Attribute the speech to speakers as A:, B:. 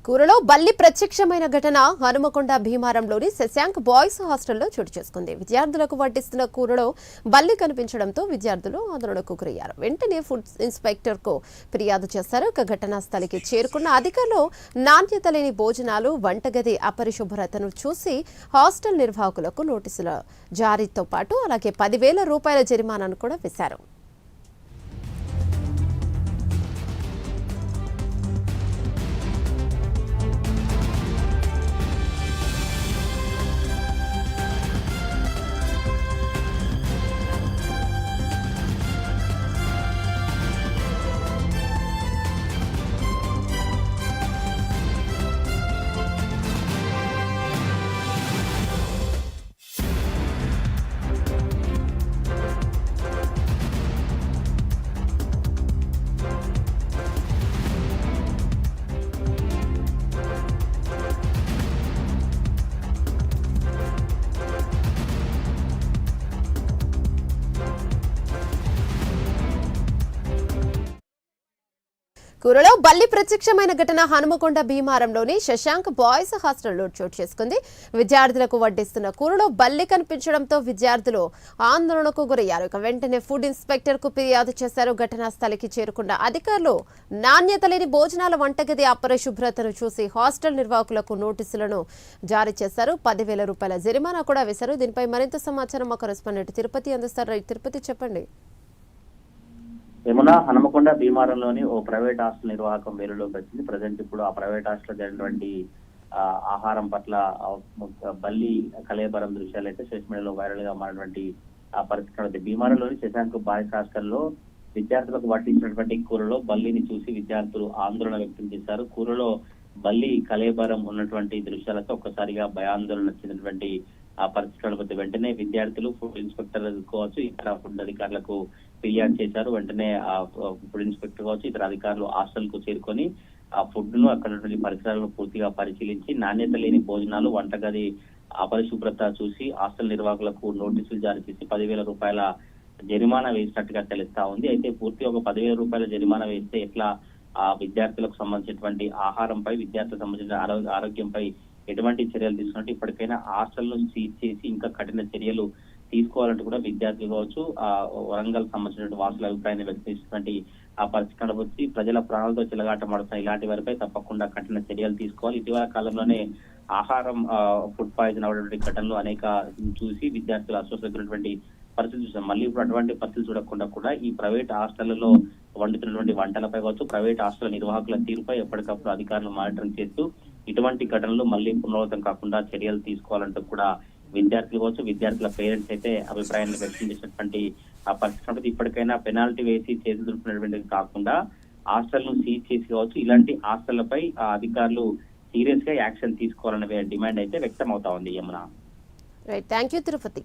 A: కూరలో బల్లి ప్రత్యక్షమైన ఘటన హనుమకొండ భీమారంలోని శశాంక్ బాయ్స్ హాస్టల్లో చోటు చేసుకుంది. విద్యార్థులకు వడ్డిస్తున్న కూరలో బల్లి కనిపించడంతో విద్యార్థులు ఆందోళనకు గురయ్యారు. వెంటనే ఫుడ్ ఇన్స్పెక్టర్ కు ఫిర్యాదు చేశారు. ఘటనా స్థలికి చేరుకున్న అధికారులు నాణ్యత లేని భోజనాలు, వంటగది అపరిశుభ్రతను చూసి హాస్టల్ నిర్వాహకులకు నోటీసుల జారీతో పాటు అలాగే 10,000 రూపాయల జరిమానాను కూడా వేశారు. కూరలో బల్లి ప్రత్యక్షమైన ఘటన హనుమకొండ భీమారంలోని శశాంక్ బాయ్స్ హాస్టల్లో చోటు చేసుకుంది. విద్యార్థులకు వడ్డిస్తున్న కూరలో బల్లి కనిపించడంతో విద్యార్థులు ఆందోళనకు గురయ్యారు. వెంటనే ఫుడ్ ఇన్స్పెక్టర్ కు ఫిర్యాదు చేశారు. ఘటనా స్థలికి చేరుకున్న అధికారులు నాణ్యత లేని భోజనాల, వంటగది అపరిశుభ్రతను చూసి హాస్టల్ నిర్వాహకులకు నోటీసులను జారీ చేశారు. 10,000 రూపాయల జరిమానా కూడా వేశారు. దీనిపై మరింత సమాచారం మా కరెస్పాండెంట్ తిరుపతి అందిస్తారు. తిరుపతి, చెప్పండి.
B: యమున హనుమకొండ భీమారంలోని ఓ ప్రైవేట్ హాస్టల్ నిర్వాహకం వేరులోకి వచ్చింది. ప్రజెంట్ ఇప్పుడు ఆ ప్రైవేట్ హాస్టల్ జరిగినటువంటి ఆహారం పట్ల బల్లి కలేబరం దృశ్యాలు అయితే సోషల్ మీడియాలో వైరల్ గా మారినటువంటి పరిస్థితి. భీమారంలోని శశాంక్ బాయ్స్ హాస్టల్లో విద్యార్థులకు వడ్డించినటువంటి కూరలో బల్లిని చూసి విద్యార్థులు ఆందోళన వ్యక్తం చేశారు. కూరలో బల్లి కలేబరం ఉన్నటువంటి దృశ్యాలతో ఒక్కసారిగా భయాందోళన చెందినటువంటి ఆ పరిస్థితుల వెంటనే విద్యార్థులు ఫుడ్ ఇన్స్పెక్టర్ కావచ్చు, ఇతర ఫుడ్ అధికారులకు ఫిర్యాదు చేశారు. వెంటనే ఆ ఫుడ్ ఇన్స్పెక్టర్ కావచ్చు, ఇతర అధికారులు హాస్టల్ కు చేరుకొని ఆ ఫుడ్ ను అక్కడ ఉన్నటువంటి పరిసరాలను పూర్తిగా పరిశీలించి నాణ్యత లేని భోజనాలు, వంటగది అపరిశుభ్రత చూసి హాస్టల్ నిర్వాహకులకు నోటీసులు జారీ చేసి 10,000 రూపాయల జరిమానా వేసినట్టుగా తెలుస్తా ఉంది. అయితే పూర్తిగా ఒక 10,000 రూపాయల జరిమానా వేస్తే ఎట్లా ఆ విద్యార్థులకు సంబంధించినటువంటి ఆహారంపై, విద్యార్థులకు సంబంధించిన ఆరోగ్యంపై ఎటువంటి చర్యలు తీసుకున్నట్టు ఇప్పటికైనా హాస్టల్ నుంచి సీజ్ చేసి ఇంకా కఠిన చర్యలు తీసుకోవాలంటూ కూడా విద్యార్థులు కావచ్చు, ఆ వరంగల్ సంబంధించిన వాసుల అభిప్రాయాన్ని వ్యక్తిస్తున్నటువంటి ఆ పరిస్థితి వచ్చి ప్రజల ప్రాణాలతో చిలగాటమాడుతున్న ఇలాంటి వారిపై తప్పకుండా కఠిన చర్యలు తీసుకోవాలి. ఇటీవల కాలంలోనే ఆహారం ఫుడ్ పాయిజన్ అవటువంటి ఘటనలు అనేక చూసి విద్యార్థులు అస్వస్థమైనటువంటి పరిస్థితి చూసాం. మళ్ళీ ఇప్పుడు అటువంటి పరిస్థితులు చూడకుండా కూడా ఈ ప్రైవేట్ హాస్టళ్లలో వండుతున్నటువంటి వంటలపై కావచ్చు, ప్రైవేట్ హాస్టల్ నిర్వాహకుల తీరుపై ఎప్పటికప్పుడు అధికారులు మానిటరింగ్ చేస్తూ ఇటువంటి ఘటనలు మళ్ళీ పునరావృతం కాకుండా చర్యలు తీసుకోవాలంటూ కూడా విద్యార్థులు కావచ్చు, విద్యార్థుల పేరెంట్స్ అయితే అభిప్రాయాన్ని వ్యక్తం చేసినటువంటి ఆ పరిస్థితి. ఇప్పటికైనా పెనాల్టీ వేసి చేతులు దులుపుకునేటువంటిది కాకుండా హాస్టల్ ను సీజ్ చేసి కావచ్చు, ఇలాంటి హాస్టళ్లపై అధికారులు సీరియస్ గా యాక్షన్ తీసుకోవాలనే డిమాండ్ అయితే వ్యక్తం అవుతా ఉంది. Yamuna,
A: right, thank you Tirupati.